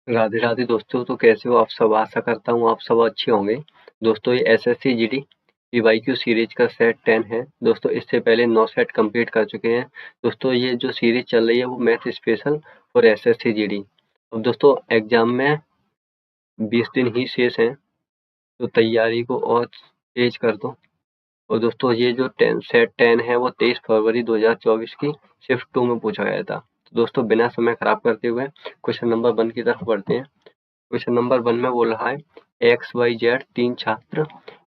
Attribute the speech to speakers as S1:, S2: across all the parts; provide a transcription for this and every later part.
S1: राधे राधे दोस्तों। तो कैसे हो आप सब? आशा करता हूँ आप सब अच्छे होंगे। दोस्तों ये एसएससी जीडी पीवाईक्यू सीरीज का सेट 10 है। दोस्तों इससे पहले 9 सेट कंप्लीट कर चुके हैं। दोस्तों ये जो सीरीज चल रही है वो मैथ स्पेशल और एसएससी जीडी। अब दोस्तों एग्जाम में 20 दिन ही शेष हैं, तो तैयारी को और तेज कर दो। और दोस्तों ये जो सेट 10 है वो 23 फरवरी 2024 की शिफ्ट 2 में पूछा गया था। तो दोस्तों बिना समय खराब करते हुए क्वेश्चन नंबर 1 की तरफ बढ़ते हैं। क्वेश्चन नंबर 1 में बोल रहा है एक्स वाई जेड तीन छात्र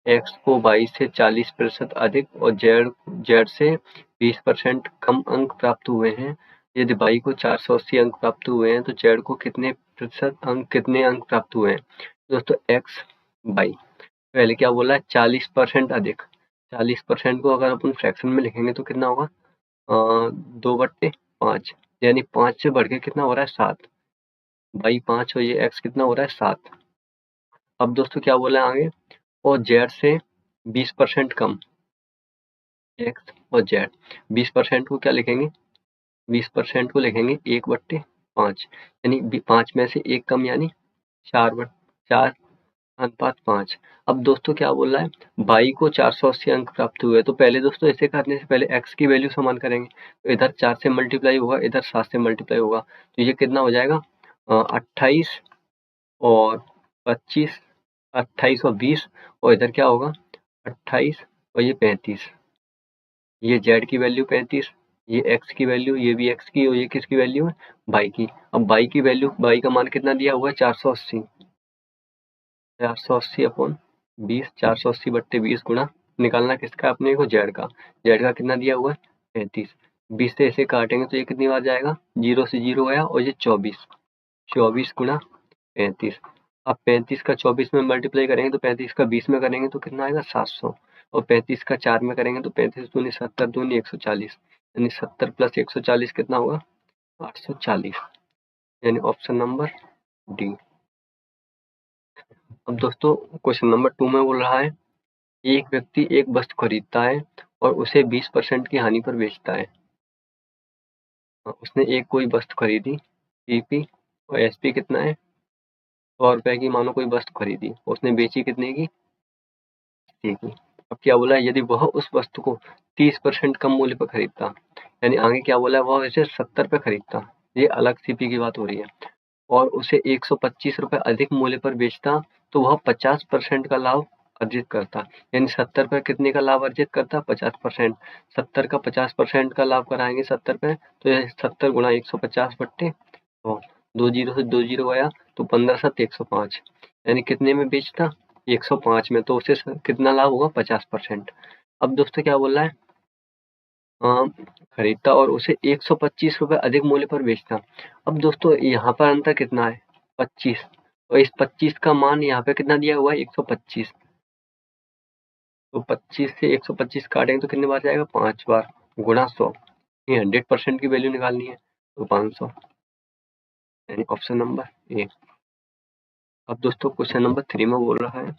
S1: एक्स को वाई से 40% अधिक और जेड से 20% कम अंक प्राप्त हुए हैं। यदि वाई को 480 अंक प्राप्त हुए हैं तो जेड को कितने अंक प्राप्त हुए हैं। दोस्तों एक्स वाई पहले क्या बोला है 40% अधिक। 40% को अगर अपन फ्रैक्शन में लिखेंगे तो कितना होगा 2/5, यानी 5 से बढ़ के कितना हो रहा है 7। बाई 5 और ये एक्स कितना हो रहा है 7। अब दोस्तों क्या बोला है आगे, और जेड से 20% कम। एक्स और जेड 20% को क्या लिखेंगे, 20% को लिखेंगे 1/5, यानी 5 में से 1 कम यानी 4/4 अब दोस्तों क्या बोल रहा है बाई को 480 अंक प्राप्त हुए। तो पहले दोस्तों इसे करने से पहले एक्स की वैल्यू समान करेंगे। तो इधर 4 से मल्टीप्लाई होगा, इधर 7 से मल्टीप्लाई होगा, तो ये कितना हो जाएगा 28 और 25, 28 और 20, और इधर क्या होगा 28 और ये 35। ये जेड की वैल्यू 35, ये एक्स की वैल्यू, ये भी एक्स की, और ये किसकी वैल्यू है बाई की। अब बाई की वैल्यू, बाई का मान कितना दिया हुआ है 480, 480 अपॉन 20, 480/20 गुणा निकालना किसका अपने को जेड का। जेड का कितना दिया हुआ है 35। 20 से इसे काटेंगे तो ये कितनी बार जाएगा, 0 से 0 गया, और ये 24 गुणा 35। अब 35 का 24 में मल्टीप्लाई करेंगे तो 35 का 20 में करेंगे तो कितना आएगा 700, और 35 का 4 में करेंगे तो 35 दूनी 70 दूनी 140, यानी 70 + 140 कितना होगा 840, यानी ऑप्शन नंबर डी। अब दोस्तों क्वेश्चन नंबर 2 में बोल रहा है एक व्यक्ति एक वस्तु खरीदता है और उसे 20% की हानि पर बेचता है। उसने एक कोई वस्तु खरीदी, पीपी और एसपी कितना है 100 रुपए की, मानो कोई वस्तु खरीदी, उसने बेची कितने की 80 की। अब क्या बोला है यदि वह उस वस्तु को 30% कम मूल्य पर खरीदता, यानी आगे क्या बोला है वह इसे 70 पे खरीदता, ये अलग सीपी की बात हो रही है, और उसे 125 रुपए अधिक मूल्य पर बेचता, तो वह 50% का लाभ अर्जित करता। यानी 70 पे कितने का लाभ अर्जित करता 50%। 70 का 50% का लाभ कराएंगे 70 पे, तो ये 70 गुणा 150/, तो 2 जीरो से 2 जीरो गया, तो 15 7 105, यानी कितने में बेचता 105 में, तो उसे कितना लाभ होगा 50%। अब दोस्तों क्या बोल रहा है खरीदता और उसे 125 रुपए अधिक मूल्य पर बेचता। अब दोस्तों यहाँ पर अंतर कितना है 25, और इस 25 का मान यहाँ पे कितना दिया हुआ है 125, तो 25 से 125 काटेंगे तो कितने बार जाएगा 5 बार, गुणा 100, ये 100% की वैल्यू निकालनी है, तो 500, यानी ऑप्शन नंबर ए। अब दोस्तों क्वेश्चन नंबर 3 में बोल रहा है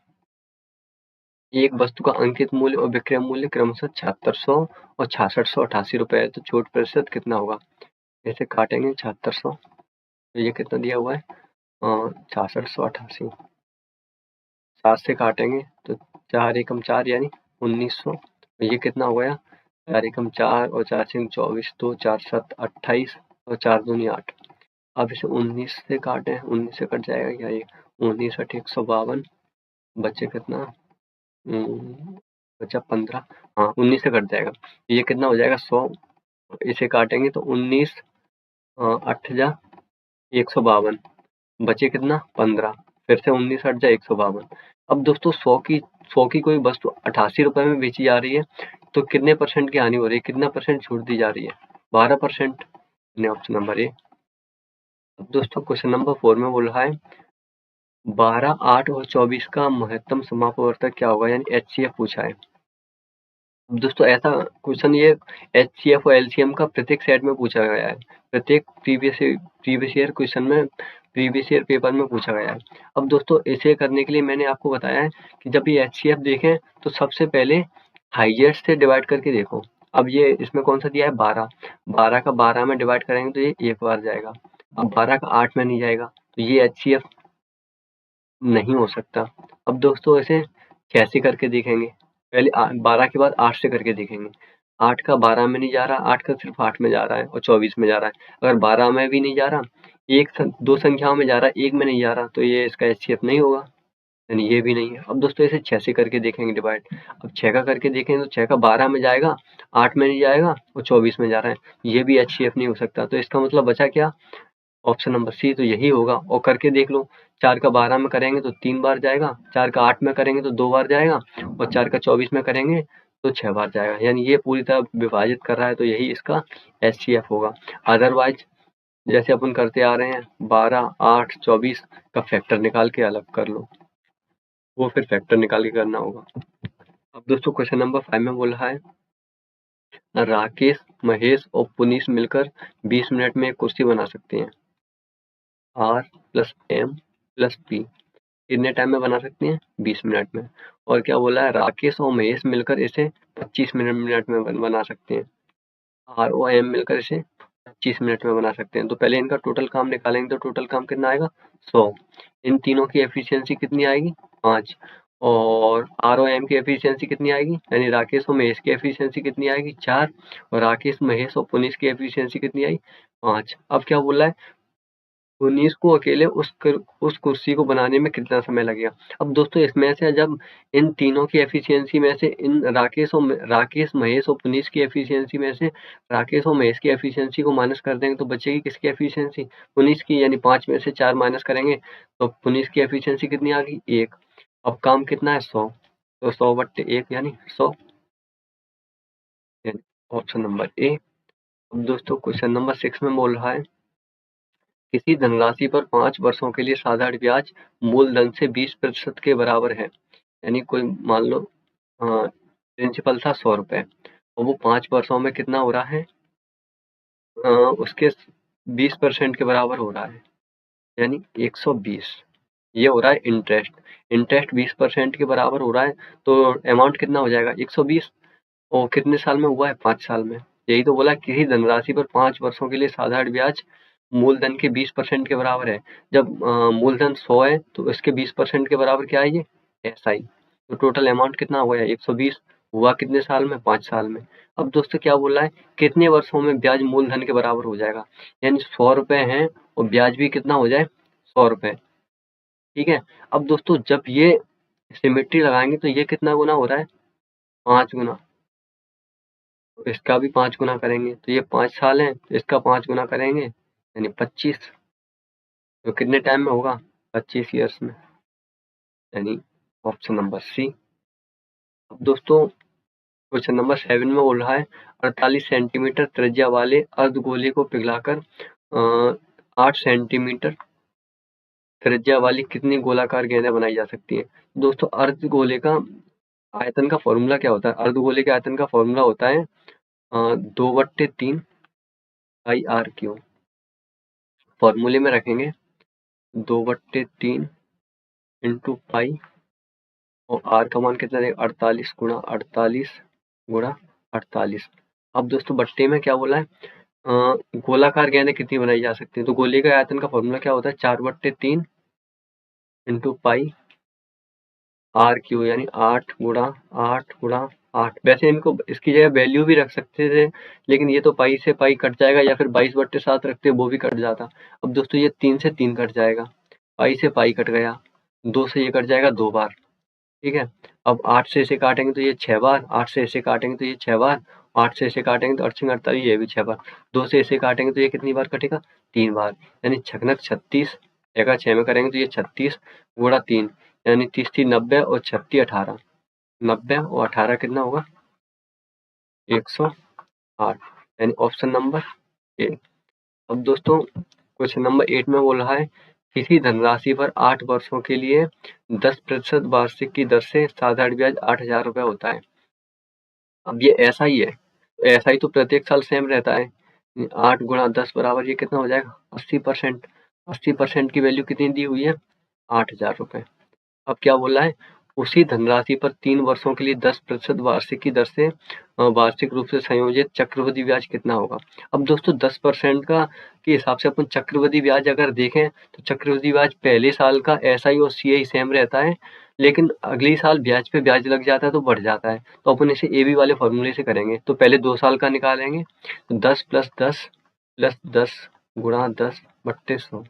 S1: एक वस्तु का अंकित मूल्य और विक्रय मूल्य क्रमशः 7600 और 6688 रुपए है, तो छूट प्रतिशत कितना होगा। ऐसे काटेंगे 7600, तो ये कितना दिया हुआ है 6688, 7 से काटेंगे तो 4 एकम 4 यानी 1900, तो ये कितना हो गया 4 एकम 4 और 4 छीक 24, 2 4 7 28 और 4 दूनी 8। अब इसे 19 से काटें, 19 से कट जाएगा क्या ये 19 8 152, बचे कितना बचा 15, हाँ 19 से कट जाएगा, ये कितना हो जाएगा 100। इसे काटेंगे तो 19 8 जा 152, बचे कितना 15, फिर से 19 8 जा 152। अब दोस्तों 100 की कोई वस्तु 88 रुपए में बेची जा रही है, तो कितने % की हानि हो रही है, कितना % छूट दी जा रही है 12%, ऑप्शन नंबर ए। अब दोस्तों क्वेश्चन नंबर 4 में बोल रहा है 12 8 और 24 का महत्तम समापवर्तक क्या होगा, यानी HCF पूछा है। अब दोस्तों ऐसा क्वेश्चन ये HCF और LCM का प्रत्येक सेट में पूछा गया है, प्रत्येक प्रीवियस ईयर क्वेश्चन में, प्रीवियस ईयर पेपर में पूछा गया है। अब दोस्तों इसे करने के लिए मैंने आपको बताया है कि जब ये HCF देखें तो सबसे पहले हाईएस्ट से डिवाइड करके देखो। अब ये इसमें कौन सा दिया है 12, 12 का 12 में डिवाइड करेंगे तो ये 1 बार जाएगा। अब 12 का 8 में नहीं जाएगा, तो ये HCF नहीं हो सकता। अब दोस्तों इसे कैसे करके देखेंगे, पहले 12 के बाद 8 से करके देखेंगे। 8 का 12 में नहीं जा रहा, 8 का सिर्फ 8 में जा रहा है और 24 में जा रहा है। अगर 12 में भी नहीं जा रहा, दो संख्याओं में जा रहा है, एक में नहीं जा रहा, तो ये इसका HCF नहीं होगा, यानी ये भी नहीं है। अब दोस्तों इसे 6 से करके देखेंगे डिवाइड। अब 6 का करके देखेंगे तो 6 का 12 में जाएगा, 8 में नहीं जाएगा और 24 में जा रहा है, ये भी HCF नहीं हो सकता। तो इसका मतलब बचा क्या, ऑप्शन नंबर सी, तो यही होगा। और करके देख लो, 4 का 12 में करेंगे तो 3 बार जाएगा, 4 का 8 में करेंगे तो 2 बार जाएगा और 4 का 24 में करेंगे तो 6 बार जाएगा, यानी ये पूरी तरह विभाजित कर रहा है, तो यही इसका HCF होगा। अदरवाइज जैसे अपन करते आ रहे हैं 12, 8, 24 का फैक्टर निकाल के अलग कर लो, वो फिर फैक्टर निकाल के करना होगा। अब दोस्तों क्वेश्चन नंबर 5 में बोल रहा है, राकेश, महेश और पुनीश मिलकर 20 मिनट में एक कुर्सी बना सकते हैं। R plus M plus P कितने टाइम में बना सकते हैं, 20 मिनट में। और क्या बोला है, राकेश और महेश मिलकर इसे 25 मिनट में बना सकते हैं। R और M मिलकर इसे 25 मिनट में बना सकते हैं। तो पहले इनका टोटल काम निकालेंगे, तो टोटल काम कितना आएगा, 100। इन तीनों की एफिशिएंसी कितनी आएगी, 5। और R और M की एफिशिएंसी कितनी आएगी, यानी राकेश और महेश की एफिशिएंसी कितनी आएगी, 4। और राकेश, महेश और पुनीश की एफिशिएंसी कितनी आई, 5। अब क्या बोला है, पुनीश को अकेले उस कुर्सी को बनाने में कितना समय लगेगा। अब दोस्तों इसमें से जब इन तीनों की एफिशिएंसी में से इन राकेश, महेश और पुनीश की एफिशिएंसी में से राकेश और महेश की एफिशिएंसी को माइनस कर देंगे तो बचेगी किसकी एफिशिएंसी, पुनीश की, यानी 5 में से 4 माइनस करेंगे तो पुनीश की एफिशिएंसी कितनी आ गई, 1। अब काम कितना है, 100, तो 100/1 यानी 100, यानी ऑप्शन नंबर ए। अब दोस्तों क्वेश्चन नंबर 6 में बोल रहा है, किसी धनराशि पर 5 वर्षों के लिए साधारण ब्याज मूलधन से 20% के बराबर है। यानी कोई मान लो प्रिंसिपल था 100 रुपए और वो 5 वर्षों में कितना हो रहा है, उसके 20% के बराबर हो रहा है, यानी 120। ये हो रहा है इंटरेस्ट। इंटरेस्ट 20% के बराबर हो रहा है, तो अमाउंट कितना हो जाएगा, 120। और कितने साल में हुआ है, 5 साल में। यही तो बोला, किसी धनराशि पर 5 वर्षों के लिए साधारण ब्याज मूलधन के 20% के बराबर है। जब मूलधन 100 है तो इसके 20% के बराबर क्या है, ये SI। तो टोटल अमाउंट कितना हो गया, 120। हुआ कितने साल में, 5 साल में। अब दोस्तों क्या बोल रहा है, कितने वर्षों में ब्याज मूलधन के बराबर हो जाएगा, यानी 100 रुपए हैं और ब्याज भी कितना हो जाए, 100 रुपए। ठीक है। अब दोस्तों जब ये सिमेट्री लगाएंगे तो ये कितना गुना हो रहा है, 5 गुना। तो इसका भी 5 गुना करेंगे तो ये 5 साल है, तो इसका 5 गुना करेंगे यानी 25। तो कितने टाइम में होगा, 25 ईयर्स में, यानी ऑप्शन नंबर सी। अब दोस्तों क्वेश्चन नंबर 7 में बोल रहा है, 48 सेंटीमीटर त्रिज्या वाले अर्धगोले को पिघलाकर 8 सेंटीमीटर त्रिज्या वाली कितनी गोलाकार गेंदें बनाई जा सकती है। दोस्तों अर्धगोले का आयतन का फॉर्मूला क्या होता है, अर्धगोले के आयतन का फॉर्मूला होता है 2/3 IRQ। फॉर्मूले में रखेंगे 2/3 इंटू पाई और R का मान कितना देगा, 48 गुणा 48 गुणा 48। अब दोस्तों बट्टे में क्या बोला है, गोलाकार गेंदें कितनी बनाई जा सकती है। तो गोले का आयतन का फॉर्मूला क्या होता है, 4/3 इंटू पाई RQ, यानी 8 गुणा 8 गुणा 8। वैसे इनको इसकी जगह वैल्यू भी रख सकते थे, लेकिन ये तो पाई से पाई कट जाएगा, या फिर 22/7 रखते वो भी कट जाता। अब दोस्तों ये 3 से 3 कट जाएगा, पाई से पाई कट गया, 2 से ये कट जाएगा 2 बार। ठीक है। अब 8 से इसे काटेंगे तो ये 6 बार, 8 से इसे काटेंगे तो ये 6 बार, 8 से इसे काटेंगे तो 8 48, ये भी 6 बार। 2 से इसे काटेंगे तो ये कितनी बार कटेगा, 3 बार, यानी 36 जगह 6 में करेंगे तो ये 36 गुणा 3, यानी 30 3 90 और 36 18। 90 और 18 कितना होगा, 108, यानी ऑप्शन नंबर ए। अब दोस्तों क्वेश्चन नंबर 8 में बोल रहा है, किसी धनराशि पर 8 वर्षों के लिए 10% वार्षिक की दर से साधारण ब्याज 8,000 रुपए होता है। अब ये ऐसा ही है, ऐसा ही तो प्रत्येक साल सेम रहता है। 8 गुणा 10 बराबर ये कितना हो जाएगा, 80%। 80% की वैल्यू कितनी दी हुई है, 8,000 रुपए। अब क्या बोला है, उसी धनराशि पर 3 वर्षों के लिए 10% वार्षिक की दर से वार्षिक रूप से संयोजित चक्रवृद्धि ब्याज कितना होगा? अब दोस्तों 10% का के हिसाब से अपन चक्रवृद्धि ब्याज अगर देखें तो चक्रवृद्धि ब्याज पहले साल का एसआई और सीआई सेम रहता है, लेकिन अगले साल ब्याज पे ब्याज लग जाता है तो बढ़ जाता है। तो अपन इसे एबी वाले फॉर्मूले से करेंगे। तो पहले 2 साल का निकालेंगे, तो 10 + 10 + 10 × 10 बट्टे 100।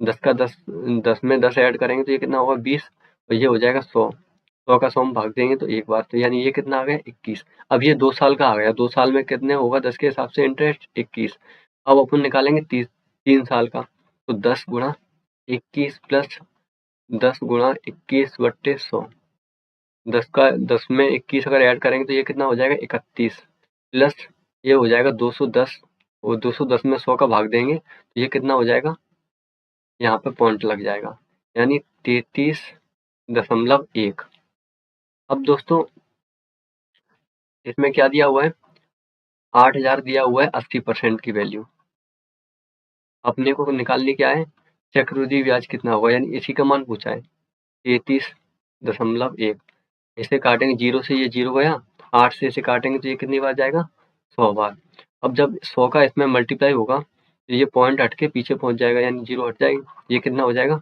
S1: 10 का 10 में 10 ऐड करेंगे तो ये कितना होगा 20, और ये हो जाएगा 100। 100 का 100 में भाग देंगे तो एक बार, तो यानी ये कितना आ गया 21। अब ये 2 साल का आ गया, 2 साल में कितने होगा 10 के हिसाब से इंटरेस्ट 21। अब अपन निकालेंगे 3 साल का, तो 10 × 21 + 10 × 21 बट्टे 100। 10 में 21 अगर ऐड करेंगे तो ये कितना हो जाएगा 31, प्लस ये हो जाएगा 210, और 210 में 100 का भाग देंगे तो ये कितना हो जाएगा, यहाँ पे पॉइंट लग जाएगा, यानी 33.1। अब दोस्तों इसमें क्या दिया हुआ है, 8000 दिया हुआ है 80% की वैल्यू। अपने को निकालनी क्या है, चक्रवृद्धि ब्याज कितना होगा, यानी इसी का मान पूछा है 33.1। इसे काटेंगे, 0 से ये 0 गया, 8 से इसे काटेंगे तो ये कितनी बार जाएगा 100 बार। अब जब 100 का इसमें मल्टीप्लाई होगा तो ये पॉइंट हट के पीछे पहुंच जाएगा, यानी 0 हट जाएगी, ये कितना हो जाएगा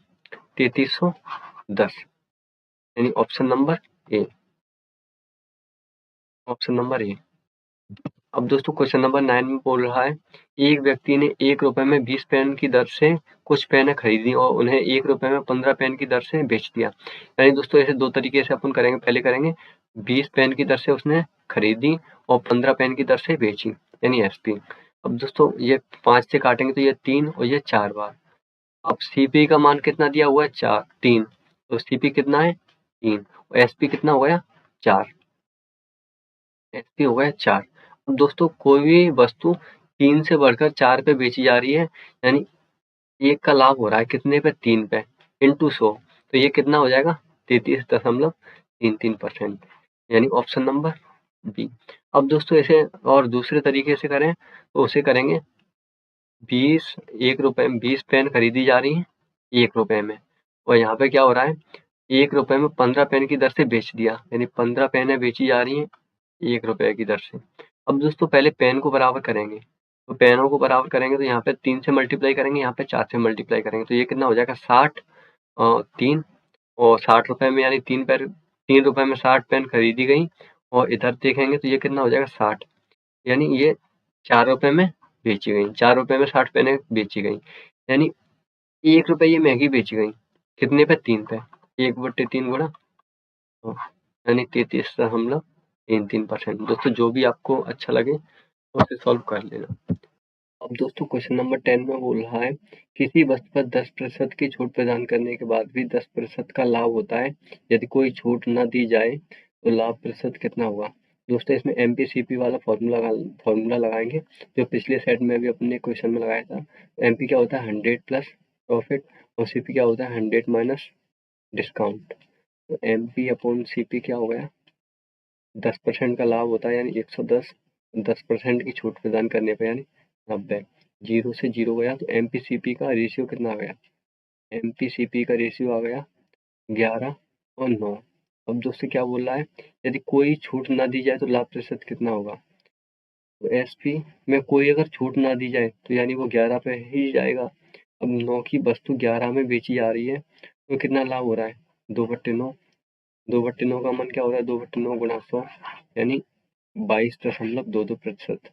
S1: 3310, यानी option number A. Option number A. अब दोस्तों क्वेश्चन नंबर 9 में बोल रहा है, एक व्यक्ति ने 1 रुपए में 20 पेन की दर से कुछ पेनें खरीदी और उन्हें 1 रुपए में 15 पेन की दर से बेच दिया। यानी दोस्तों ऐसे 2 तरीके से अपन करेंगे। पहले करेंगे 20 पेन की दर से उसने खरीदी और 15 पेन की दर से बेची, यानी एसपी। अब दोस्तों ये 5 से काटेंगे तो ये 3 और ये 4 बार। अब सीपी का मान कितना दिया हुआ है 3, तो सीपी कितना है 3 और एसपी कितना हो गया 4, एसपी हो गया 4। अब दोस्तों कोई भी वस्तु 3 से बढ़कर 4 पे बेची जा रही है, यानी 1 का लाभ हो रहा है कितने पे 3 पे, इंटू 100, तो ये कितना हो जाएगा 33.33%, यानी ऑप्शन नंबर बी। अब दोस्तों इसे और दूसरे तरीके से करें तो उसे करेंगे 1 रुपए में 20 पेन खरीदी जा रही है 1 रुपए में, और यहाँ पे क्या हो रहा है 1 रुपए में 15 पेन की दर से बेच दिया, यानी 15 पेनें बेची जा रही हैं 1 रुपए की दर से। अब दोस्तों पहले पेन को बराबर करेंगे, तो पेनों को बराबर करेंगे तो यहाँ पे 3 से मल्टीप्लाई करेंगे, यहाँ पे 4 से मल्टीप्लाई करेंगे, तो ये कितना हो जाएगा 60 3, और 60 रुपए में, यानी 3 रुपए में 60 पेन खरीदी गई, और इधर देखेंगे तो ये कितना हो जाएगा 60, यानी ये 4 रुपए में बेची गई, 4 रुपए में 60 पेनें बेची गई, यानी 1 रुपए ये महंगी बेची गई, कितने पे 3 पे, 1/3 गुणा, यानी 33.33%। दोस्तों जो भी आपको अच्छा लगे उसे सॉल्व कर लेना। अब दोस्तों क्वेश्चन नंबर 10 में बोल रहा है, किसी वस्तु पर 10% की छूट प्रदान करने के बाद भी 10% का लाभ होता है, यदि कोई छूट न दी जाए तो लाभ प्रतिशत कितना होगा। दोस्तों इसमें एमपीसीपी वाला फॉर्मूला लगाएंगे, जो पिछले सेट में भी अपने क्वेश्चन में लगाया था। एमपी क्या होता है 100 प्लस प्रॉफिट, और सीपी क्या होता है 100 माइनस डिस्काउंट। तो एमपी अपॉन सीपी क्या हो गया, 10% का लाभ होता है, यानी 110, 10% की छूट प्रदान करने पर यानी 90, 0 से 0 गया, तो एमपीसीपी का रेशियो कितना आ गया, एमपीसीपी का रेशियो आ गया 11 और 9। अब दोस्तों क्या बोल रहा है, यदि कोई छूट ना दी जाए तो लाभ प्रतिशत कितना होगा। तो एसपी में कोई अगर छूट ना दी जाए तो यानी वो 11 पे ही जाएगा। अब 9 की वस्तु 11 में बेची जा रही है, तो कितना लाभ हो रहा है 2/9, 2/9 का मान क्या हो रहा है 2/9 गुणा 100, यानी 22.22%।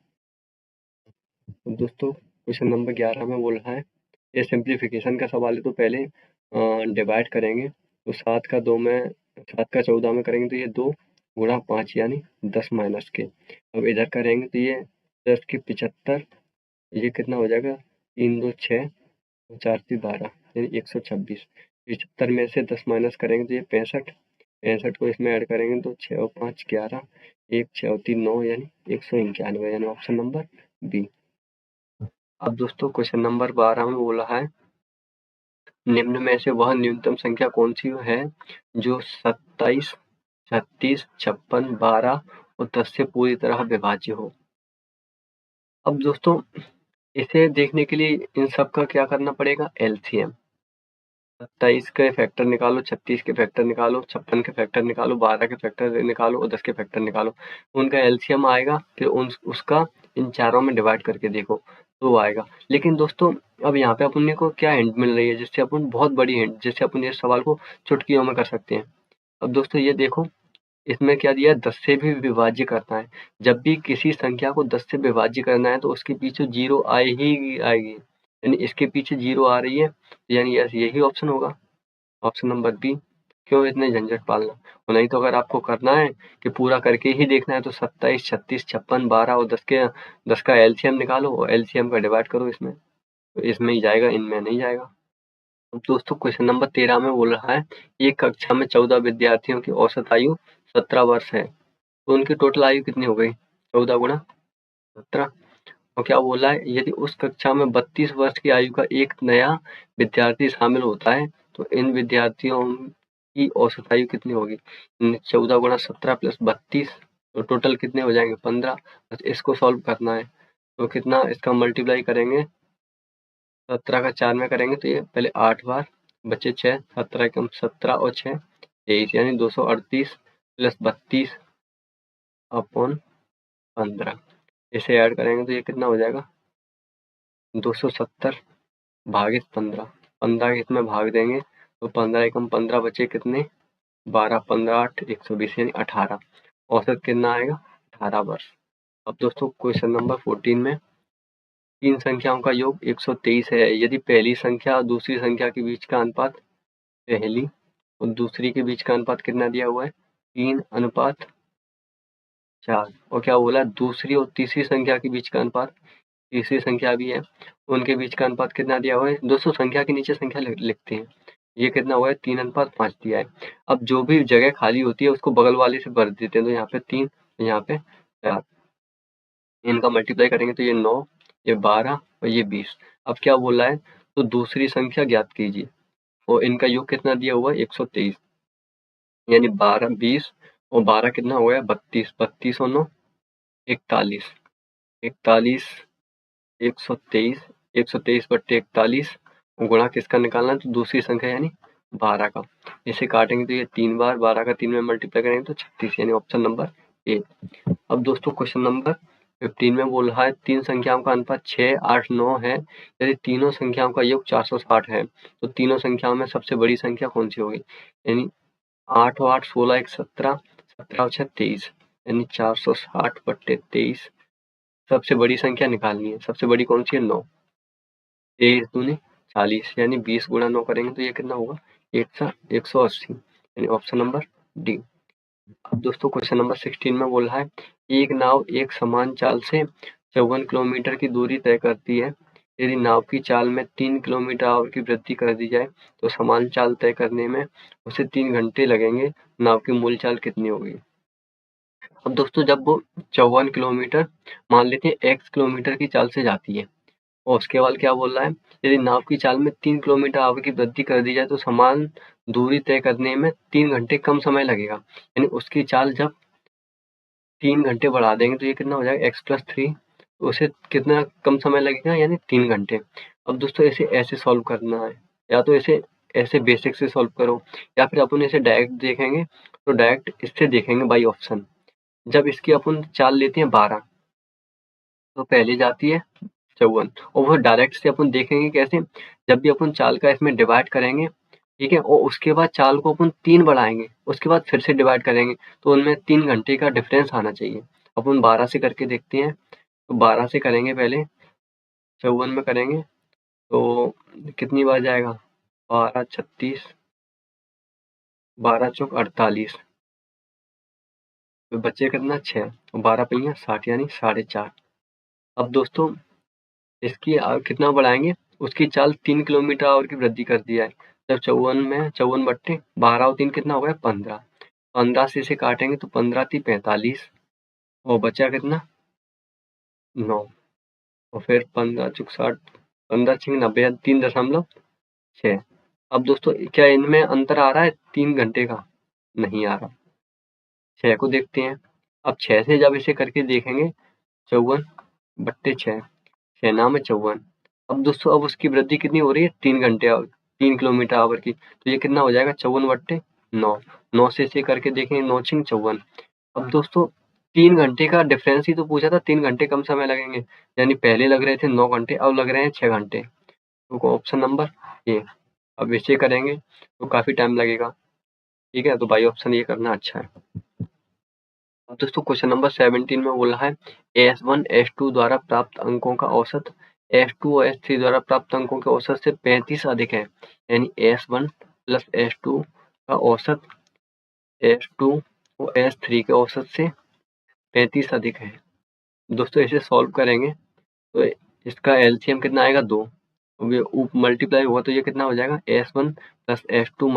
S1: तो दोस्तों क्वेश्चन नंबर 11 में बोल रहा है, ये सिंप्लीफिकेशन का सवाल है, तो पहले डिवाइड करेंगे, तो 7 का 14 में करेंगे तो ये 2 गुणा 5, यानी 10 माइनस के। अब इधर करेंगे तो ये 10 के 75, ये कितना हो जाएगा 3 2 6 4 3 12, यानी 126। 75 में से 10 माइनस करेंगे तो ये 65, 65 को इसमें ऐड करेंगे तो 6 और 5 11, 1 6 और 3 9, यानी 191, यानी ऑप्शन नंबर बी। अब दोस्तों क्वेश्चन नंबर 12 में बोला है, निम्न में से वह न्यूनतम संख्या कौन सी है जो 27, 36, 56, 12 और 10 से पूरी तरह विभाज्य हो। अब दोस्तों इसे देखने के लिए इन सब का क्या करना पड़ेगा, एलसीएम। 27 के फैक्टर निकालो, 36 के फैक्टर निकालो, 56 के फैक्टर निकालो, 12 के फैक्टर निकालो और 10 के फैक्टर निकालो। उनका एलसीएम आएगा, फिर उसका इन चारों में डिवाइड करके देखो तो आएगा। लेकिन दोस्तों अब यहाँ पे अपन को क्या हिंट मिल रही है, जिससे अपन बहुत बड़ी हिंट, जिससे अपन इस सवाल को चुटकियों में कर सकते हैं। अब दोस्तों ये देखो, इसमें क्या दिया है, 10 से भी विभाज्य करना है। जब भी किसी संख्या को 10 से विभाज्य करना है तो उसके पीछे 0 आए ही आएगी, यानी इसके पीछे 0 आ रही है, यानी यही ऑप्शन होगा, ऑप्शन नंबर बी। क्यों इतने झंझट पालना, और नहीं तो अगर आपको करना है कि पूरा करके ही देखना है तो 27, 36, 56, 12 और 10 का एलसीएम निकालो और एलसीएम का डिवाइड करो इसमें, तो इसमें ही जाएगा, इनमें नहीं जाएगा। अब दोस्तों क्वेश्चन नंबर 13 में बोल रहा है, एक कक्षा में 14 विद्यार्थियों की औसत आयु 17 वर्ष है, तो उनकी टोटल आयु कितनी हो गई, 14 गुणा 17। और क्या बोला है, यदि उस कक्षा में 32 वर्ष की आयु का एक नया विद्यार्थी शामिल होता है तो इन विद्यार्थियों की औसत आयु कितनी होगी। 14 गुणा 17 प्लस 32, तो टोटल कितने हो जाएंगे 15। बस इसको सॉल्व करना है, तो कितना इसका मल्टीप्लाई करेंगे, 17 का 4 में करेंगे तो ये पहले 8 बार, बचे 6, 17 कम 17 और 6 23, यानी 238 प्लस 32 अपॉन 15। इसे ऐड करेंगे तो ये कितना हो जाएगा, 270 भागित 15, 15 इसमें भाग देंगे तो 15 एकम 15 बचे कितने, 12, 15, 8, 120 यानी 18। औसत कितना आएगा, 18 वर्ष। अब दोस्तों क्वेश्चन नंबर 14 में, तीन संख्याओं का योग 123 है, यदि पहली संख्या और दूसरी संख्या के बीच का अनुपात, पहली और दूसरी के बीच का अनुपात कितना दिया हुआ है, 3:4। और क्या बोला, दूसरी और तीसरी संख्या के बीच का अनुपात, तीसरी संख्या भी है, उनके बीच का अनुपात कितना दिया हुआ है, दोस्तों संख्या के नीचे संख्या लिखते हैं, ये कितना हुआ है, 3:5 दिया है। अब जो भी जगह खाली होती है उसको बगल वाले से भर देते हैं, तो यहाँ पे 3, यहाँ पे 4, इनका मल्टीप्लाई करेंगे तो ये 9, ये 12 और ये 20। अब क्या बोला है, तो दूसरी संख्या ज्ञात कीजिए, और इनका योग कितना दिया हुआ है, 123, यानी 12, 20 और 12 कितना हो गया, 32, 32 और 9 41, 41, 123, 123 बट्टे 41 गुणा किसका निकालना है, तो दूसरी संख्या यानी 12 का। इसे काटेंगे तो ये 3 बार, 12 का 3 में मल्टीप्लाई करेंगे तो 36, यानी ऑप्शन नंबर ए। अब दोस्तों क्वेश्चन नंबर 15 में बोल रहा है, तीन संख्याओं का अनुपात 6, 8, 9 है, यदि तीनों संख्याओं का योग 460 है तो तीनों संख्याओं में सबसे बड़ी संख्या कौन सी होगी, यानी 8 और 8 16, 1 17, 17 और 6 23, यानी 460 बट्टे 23। सबसे बड़ी संख्या निकालनी है, सबसे बड़ी कौन सी है, 9, 23 दूनी 40, यानी 20 गुणा 9 करेंगे तो ये कितना होगा, 180, यानी ऑप्शन नंबर डी। अब दोस्तों क्वेश्चन नंबर 16 में बोल रहा है, एक नाव एक समान चाल से 54 किलोमीटर की दूरी तय करती है, यदि नाव की चाल में 3 किलोमीटर और की वृद्धि कर दी जाए तो समान चाल तय करने में उसे 3 घंटे लगेंगे, नाव की मूल चाल कितनी होगी। अब दोस्तों जब वो 54 किलोमीटर, मान लेते हैं x किलोमीटर की चाल से जाती है, और उसके बाद क्या बोल रहा है, यदि नाव की चाल में 3 किलोमीटर आगे की वृद्धि कर दी जाए तो समान दूरी तय करने में 3 घंटे कम समय लगेगा, यानी उसकी चाल जब 3 घंटे बढ़ा देंगे तो ये कितना हो जाएगा, x+3, तो उसे कितना कम समय लगेगा, यानी 3 घंटे। अब दोस्तों इसे ऐसे सॉल्व करना है, या तो इसे ऐसे बेसिक से सॉल्व करो, या फिर अपन इसे डायरेक्ट देखेंगे, तो डायरेक्ट इससे देखेंगे बाई ऑप्शन। जब इसकी अपन चाल लेते हैं 12, तो पहले जाती है 54, और वो डायरेक्ट से अपन देखेंगे कैसे, जब भी अपन चाल का इसमें डिवाइड करेंगे, ठीक है, और उसके बाद चाल को अपन 3 बढ़ाएंगे, उसके बाद फिर से डिवाइड करेंगे, तो उनमें 3 घंटे का डिफरेंस आना चाहिए। अपन 12 से करके देखते हैं, तो 12 से करेंगे पहले, 54 में करेंगे तो कितनी बार जाएगा, 12 36, 12 चौक 48, तो बचे कितना 6, और 12 पहिया 60, यानी 4.5। अब दोस्तों इसकी कितना बढ़ाएंगे, उसकी चाल 3 किलोमीटर और की वृद्धि कर दिया है, जब 54 में 54 बट्टे 12 और 3 कितना हो गया, 15, 15 से इसे काटेंगे तो 15 3 45, और बचा कितना 9, और फिर 15 चौक 60, 15 6 90, 3.6। अब दोस्तों क्या इनमें अंतर आ रहा है 3 घंटे का, नहीं आ रहा। 6 को देखते हैं, अब 6 से जब इसे करके देखेंगे, 54 बट्टे 6, 6 नाम है 54। अब दोस्तों अब उसकी वृद्धि कितनी हो रही है, 3 घंटे और 3 किलोमीटर आवर की, तो ये कितना हो जाएगा 54/9। 9 से इसे करके देखें, 9 छिंग 54। अब दोस्तों 3 घंटे का डिफरेंस ही तो पूछा था, 3 घंटे कम समय लगेंगे, यानी पहले लग रहे थे 9 घंटे, अब लग रहे हैं 6 घंटे। तो ऑप्शन नंबर ए। अब इसे करेंगे तो काफी टाइम लगेगा, ठीक है, तो बाई ऑप्शन ये करना अच्छा है। अब दोस्तों क्वेश्चन नंबर 17 में बोला है S1 S2 द्वारा प्राप्त अंकों का औसत S2 और S3 द्वारा प्राप्त अंकों के औसत से 35 अधिक है, यानी S1 प्लस S2 का औसत S2 और S3 के औसत से 35 अधिक है। दोस्तों इसे सॉल्व करेंगे तो इसका एलसीएम कितना आएगा 2, मल्टीप्लाई हुआ तो ये कितना हो जाएगा S1 प्लस S2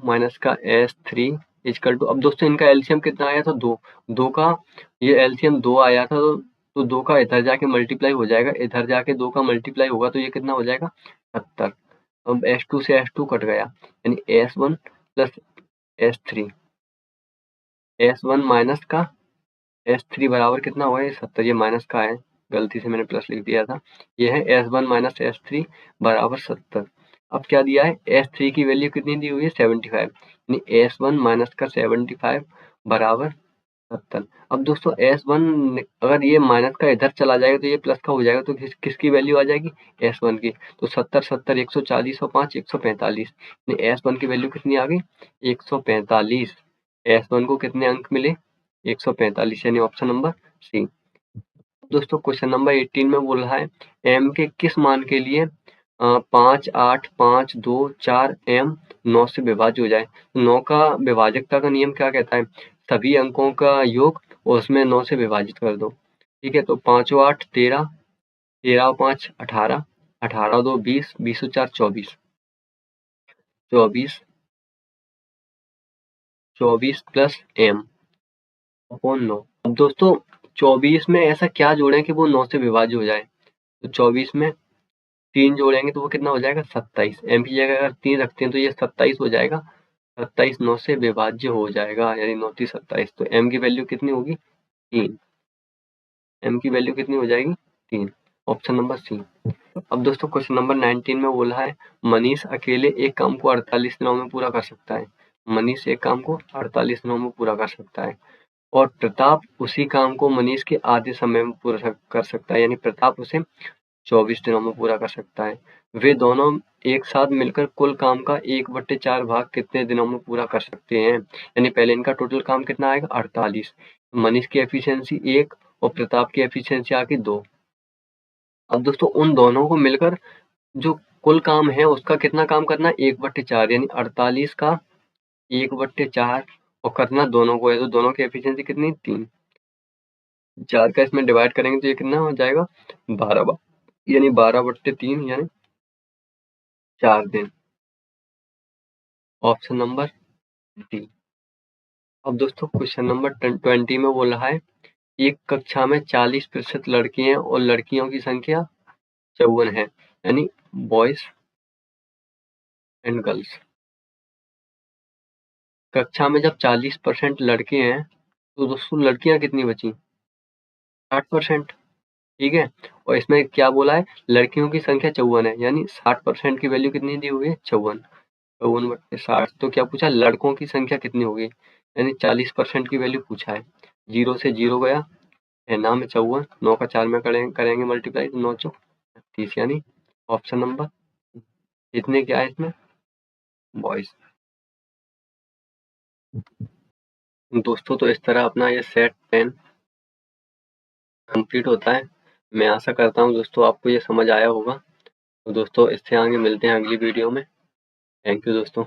S1: माइनस का S3 इजकल टू, अब दोस्तों इनका एलसीएम कितना आया था 2, 2 का ये एलसीएम 2 आया था, तो 2 का इधर जाके मल्टीप्लाई हो जाएगा, इधर जाके 2 का मल्टीप्लाई होगा तो ये कितना हो जाएगा 70। अब S2 से S2 कट गया, यानी S1 plus S3, S1 minus का S3 बराबर कितना हुआ, ये 70, ये माइनस का है, गलती से मैंने प्लस लिख दिया था, ये है S1 माइनस S3 बराबर 70। अब क्या दिया है, S3 की वैल्यू कितनी दी हुई है 75, यानी S1 माइनस का 75 बराबर 70। अब दोस्तों S1 अगर ये माइनस का इधर चला जाएगा तो ये प्लस का हो जाएगा, तो किसकी वैल्यू आ जाएगी S1 की, तो 70 70 140 और 5 145, यानी S1 की वैल्यू कितनी आ गई 145। S1 को कितने अंक मिले 145, यानी ऑप्शन नंबर सी। दोस्तों क्वेश्चन नंबर 18 में बोल रहा है m के किस मान के लिए 5 8 5 2 4 m 9 से विभाज्य हो जाए। 9 का विभाजकता का नियम क्या कहता है, सभी अंकों का योग और उसमें 9 से विभाजित कर दो, ठीक है। तो 5 8 13, 13 5 18, 18 2 20, 20 4 24, 24 24 प्लस m अपॉन 9। अब दोस्तों 24 में ऐसा क्या जोड़ें कि वो 9 से विभाज्य हो जाए, तो 24 में 3 जोड़ेंगे तो वो कितना हो जाएगा 27, m की जगह अगर 3 रखते हैं तो ये 27 हो जाएगा, 27 9 से विभाज्य हो जाएगा, यानी 9 3 27, तो m की वैल्यू कितनी होगी 3, m की वैल्यू कितनी हो जाएगी 3, ऑप्शन नंबर सी। अब दोस्तों क्वेश्चन नंबर 19 में बोला है मनीष अकेले एक काम को 48 दिनों में पूरा कर सकता है। मनीष एक काम को 48 दिनों में पूरा कर सकता है और प्रताप उसी काम को मनीष के आधे समय में पूरा कर सकता है, यानी प्रताप उसे 24 दिनों में पूरा कर सकता है। वे दोनों एक साथ मिलकर कुल काम का 1/4 भाग कितने दिनों में पूरा कर सकते हैं, यानी पहले इनका टोटल काम कितना आएगा 48, मनीष की एफिशिएंसी 1 और प्रताप की एफिशिएंसी आ गई 2। अब दोस्तों उन दोनों को मिलकर जो कुल काम है उसका कितना काम करना है 1/4, यानी 48 का 1/4 और करना दोनों को है, तो दोनों की एफिशिएंसी कितनी 3, 4 का इसमें डिवाइड करेंगे तो ये कितना हो जाएगा 12, यानी 12/3, यानी 4 दिन, ऑप्शन नंबर डी। अब दोस्तों क्वेश्चन नंबर 20 में बोल रहा है एक कक्षा में 40% लड़कियां और लड़कियों की संख्या 54 है, यानी बॉयज एंड गर्ल्स। कक्षा में जब 40% लड़के हैं तो दोस्तों लड़कियां कितनी बची 60%, ठीक है। और इसमें क्या बोला है लड़कियों की संख्या 54 है, यानी 60% की वैल्यू कितनी दी हुई है 54, 54/60। तो क्या पूछा लड़कों की संख्या कितनी होगी, यानी 40% की वैल्यू पूछा है, 0 से 0 गया है नाम है 54, 9 का 4 में करेंगे मल्टीप्लाई तो 9 चौक 30, यानी ऑप्शन नंबर इतने क्या है इसमें बॉयज। दोस्तों तो इस तरह अपना ये सेट 10 कंप्लीट होता है। मैं आशा करता हूँ दोस्तों आपको ये समझ आया होगा। तो दोस्तों इससे आगे मिलते हैं अगली वीडियो में। थैंक यू दोस्तों।